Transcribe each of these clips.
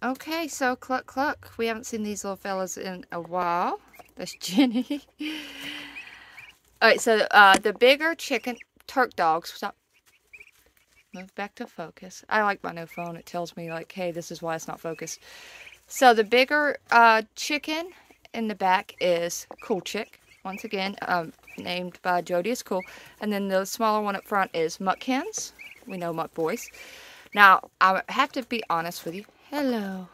Okay, so cluck cluck. We haven't seen these little fellas in a while. That's Jenny. Alright, so the bigger chicken turk dogs. Stop. Move back to focus. I like my new phone. It tells me like, hey, this is why it's not focused. So the bigger chicken in the back is Cool Chick. Once again, named by Jody as Cool. And then the smaller one up front is Muckhens. We know Muck Boys. Now, I have to be honest with you. Hello.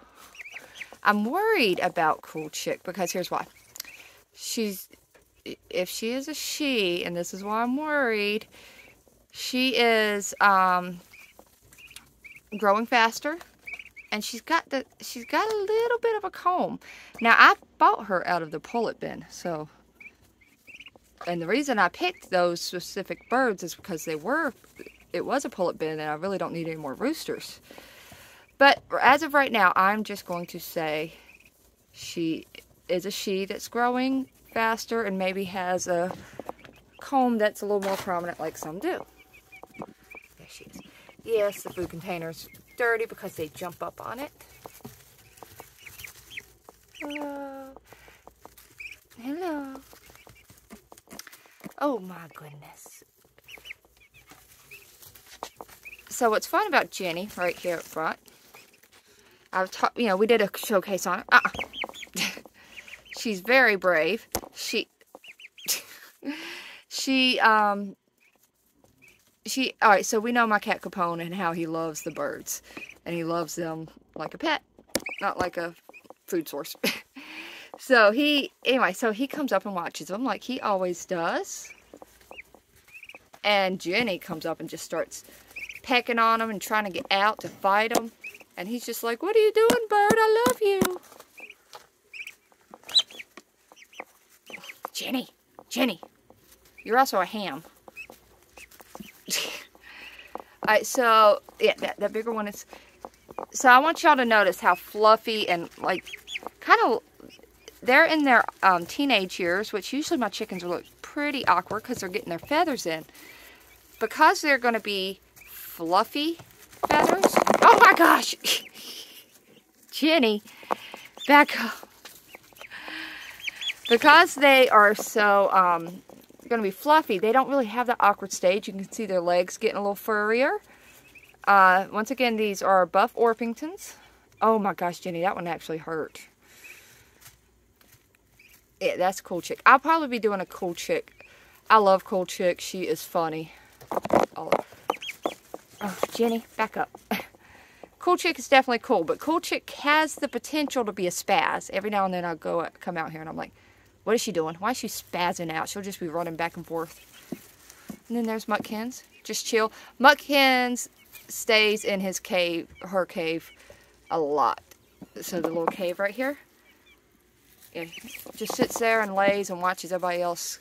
I'm worried about Cool Chick because here's why. If she is a she, and this is why I'm worried, she is growing faster, and she's got a little bit of a comb. Now, I bought her out of the pullet bin, so, and the reason I picked those specific birds is because it was a pullet bin, and I really don't need any more roosters. But as of right now, I'm just going to say she is a she that's growing faster and maybe has a comb that's a little more prominent like some do. There she is. Yes, the food container's dirty because they jump up on it. Hello. Hello. Oh my goodness. So what's fun about Jenny right here up front, we did a showcase on her. She's very brave. Alright, so we know my cat Capone and how he loves the birds. And he loves them like a pet, not like a food source. So he comes up and watches them like he always does. And Jenny comes up and just starts pecking on him and trying to get out to fight him. And he's just like, what are you doing, bird? I love you. Jenny, you're also a ham. Alright, so, yeah, that bigger one is... So I want y'all to notice how fluffy and, like, kind of... They're in their teenage years, which usually my chickens will look pretty awkward because they're getting their feathers in. Because they're going to be fluffy feathers... Oh my gosh! Jenny, back up. Because they are so going to be fluffy, they don't really have that awkward stage. You can see their legs getting a little furrier. Once again, these are Buff Orpingtons. Oh my gosh, Jenny, that one actually hurt. Yeah, that's Cool Chick. I'll probably be doing a Cool Chick. I love Cool Chick. She is funny. Oh, Jenny, back up. Cool Chick is definitely cool, but Cool Chick has the potential to be a spaz. Every now and then I'll come out here and I'm like, what is she doing? Why is she spazzing out? She'll just be running back and forth. And then there's Muckhens. Just chill. Muckhens stays in his cave, her cave, a lot. So the little cave right here. Yeah, just sits there and lays and watches everybody else.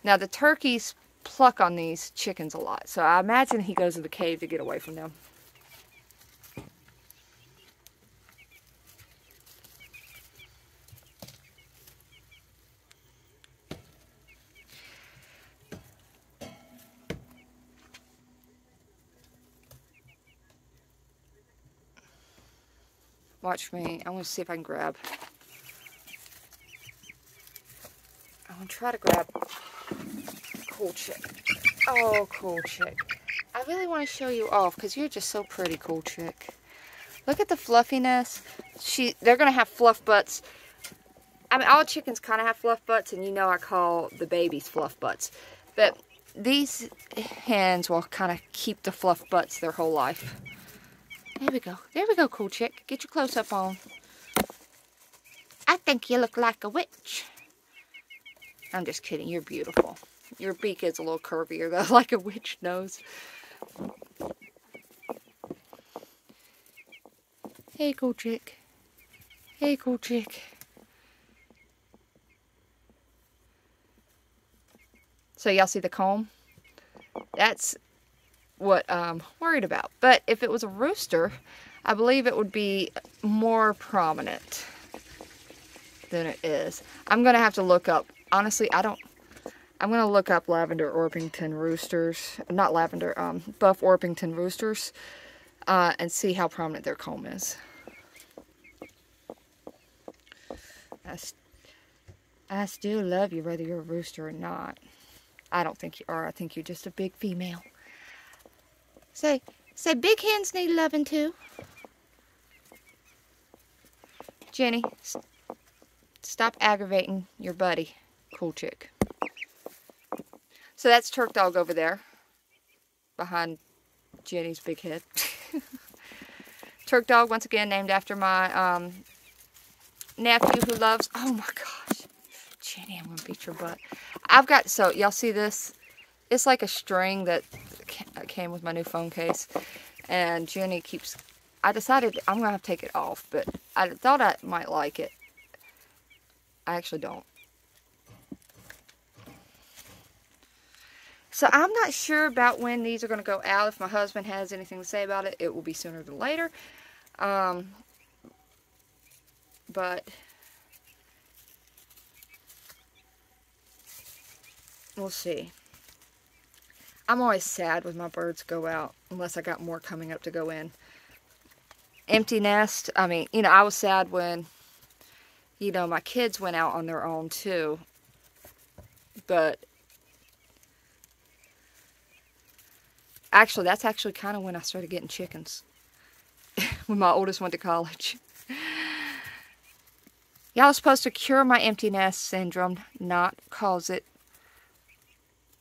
Now the turkeys pluck on these chickens a lot. So I imagine he goes to the cave to get away from them. Watch me. I want to see if I can grab. I want to try to grab Cool Chick. Oh, Cool Chick. I really want to show you off because you're just so pretty, Cool Chick. Look at the fluffiness. They're going to have fluff butts. I mean, all chickens kind of have fluff butts, and you know I call the babies fluff butts. But these hens will kind of keep the fluff butts their whole life. There we go. There we go, Cool Chick. Get your close-up on. I think you look like a witch. I'm just kidding. You're beautiful. Your beak is a little curvier, though, like a witch nose. Hey, Cool Chick. Hey, Cool Chick. So y'all see the comb? That's what I'm worried about. But if it was a rooster, I believe it would be more prominent than it is. I'm going to have to look up. Honestly, I'm going to look up Lavender Orpington roosters. Not Lavender, Buff Orpington roosters. And see how prominent their comb is. I still love you whether you're a rooster or not. I don't think you are. I think you're just a big female. Say big hens need loving too. Jenny, stop aggravating your buddy, Cool Chick. So that's Turk Dog over there, behind Jenny's big head. Turk Dog, once again, named after my nephew who loves, oh my gosh, Jenny, I'm going to beat your butt. I've got, so y'all see this? It's like a string that came with my new phone case. And Jenny keeps, I decided I'm going to have to take it off, but I thought I might like it. I actually don't. So I'm not sure about when these are going to go out. If my husband has anything to say about it, it will be sooner than later. But we'll see. I'm always sad when my birds go out, unless I got more coming up to go in. Empty nest, I mean, you know, I was sad when, you know, my kids went out on their own too. But actually, that's actually kind of when I started getting chickens. When my oldest went to college. Y'all was supposed to cure my empty nest syndrome, not cause it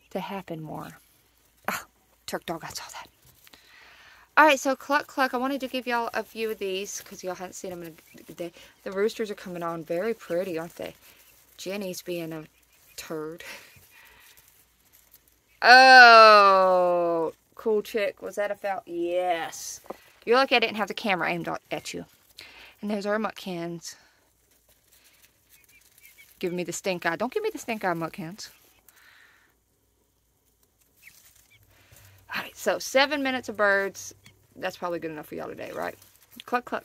to happen more. Oh, Turk Dog, I saw that. Alright, so Cluck Cluck, I wanted to give y'all a few of these, because y'all haven't seen them in a day. The roosters are coming on very pretty, aren't they? Jenny's being a turd. Oh, Cool Chick, was that a foul? Yes. You're lucky I didn't have the camera aimed at you. And there's our muck hens. Giving me the stink eye. Don't give me the stink eye, muck hens. Alright, so 7 minutes of birds. That's probably good enough for y'all today, right? Cluck, cluck.